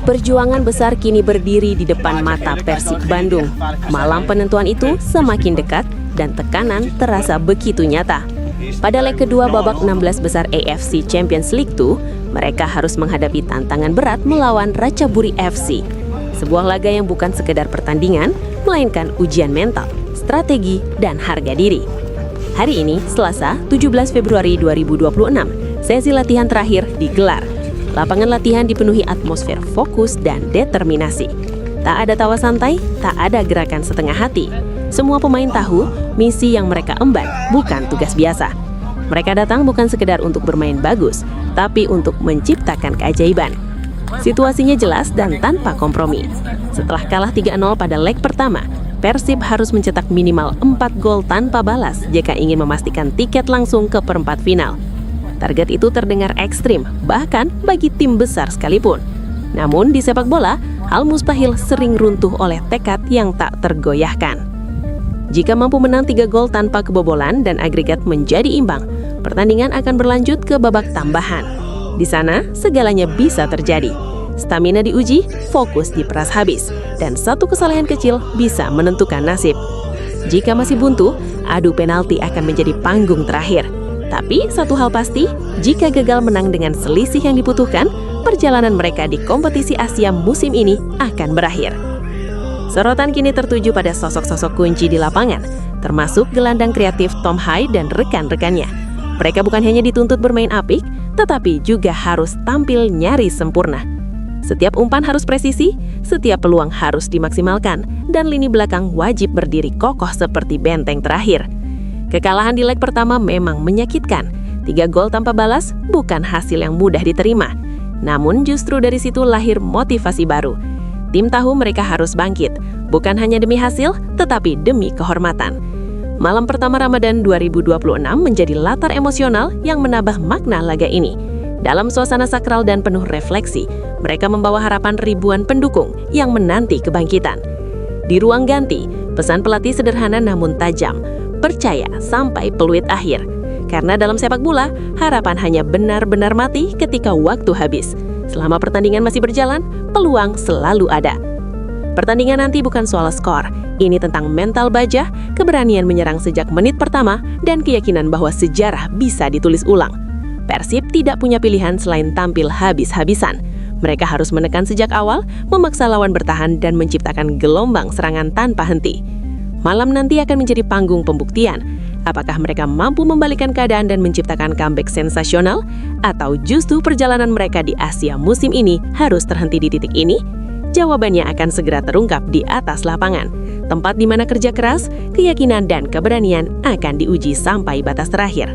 Perjuangan besar kini berdiri di depan mata Persib Bandung. Malam penentuan itu semakin dekat dan tekanan terasa begitu nyata. Pada leg kedua babak 16 besar AFC Champions League 2, mereka harus menghadapi tantangan berat melawan Ratchaburi FC. Sebuah laga yang bukan sekedar pertandingan, melainkan ujian mental, strategi, dan harga diri. Hari ini, Selasa, 17 Februari 2026, sesi latihan terakhir digelar. Lapangan latihan dipenuhi atmosfer fokus dan determinasi. Tak ada tawa santai, tak ada gerakan setengah hati. Semua pemain tahu, misi yang mereka emban bukan tugas biasa. Mereka datang bukan sekedar untuk bermain bagus, tapi untuk menciptakan keajaiban. Situasinya jelas dan tanpa kompromi. Setelah kalah 3-0 pada leg pertama, Persib harus mencetak minimal 4 gol tanpa balas jika ingin memastikan tiket langsung ke perempat final. Target itu terdengar ekstrim, bahkan bagi tim besar sekalipun. Namun di sepak bola, hal mustahil sering runtuh oleh tekad yang tak tergoyahkan. Jika mampu menang 3 gol tanpa kebobolan dan agregat menjadi imbang, pertandingan akan berlanjut ke babak tambahan. Di sana, segalanya bisa terjadi. Stamina diuji, fokus diperas habis, dan satu kesalahan kecil bisa menentukan nasib. Jika masih buntu, adu penalti akan menjadi panggung terakhir. Tapi satu hal pasti, jika gagal menang dengan selisih yang dibutuhkan, perjalanan mereka di kompetisi Asia musim ini akan berakhir. Sorotan kini tertuju pada sosok-sosok kunci di lapangan, termasuk gelandang kreatif Tom Hyde dan rekan-rekannya. Mereka bukan hanya dituntut bermain apik, tetapi juga harus tampil nyaris sempurna. Setiap umpan harus presisi, setiap peluang harus dimaksimalkan, dan lini belakang wajib berdiri kokoh seperti benteng terakhir. Kekalahan di leg pertama memang menyakitkan. 3 gol tanpa balas bukan hasil yang mudah diterima. Namun justru dari situ lahir motivasi baru. Tim tahu mereka harus bangkit, bukan hanya demi hasil, tetapi demi kehormatan. Malam pertama Ramadan 2026 menjadi latar emosional yang menambah makna laga ini. Dalam suasana sakral dan penuh refleksi, mereka membawa harapan ribuan pendukung yang menanti kebangkitan. Di ruang ganti, pesan pelatih sederhana namun tajam. Percaya sampai peluit akhir. Karena dalam sepak bola, harapan hanya benar-benar mati ketika waktu habis. Selama pertandingan masih berjalan, peluang selalu ada. Pertandingan nanti bukan soal skor. Ini tentang mental baja, keberanian menyerang sejak menit pertama, dan keyakinan bahwa sejarah bisa ditulis ulang. Persib tidak punya pilihan selain tampil habis-habisan. Mereka harus menekan sejak awal, memaksa lawan bertahan, dan menciptakan gelombang serangan tanpa henti. Malam nanti akan menjadi panggung pembuktian. Apakah mereka mampu membalikkan keadaan dan menciptakan comeback sensasional? Atau justru perjalanan mereka di Asia musim ini harus terhenti di titik ini? Jawabannya akan segera terungkap di atas lapangan. Tempat di mana kerja keras, keyakinan, dan keberanian akan diuji sampai batas terakhir.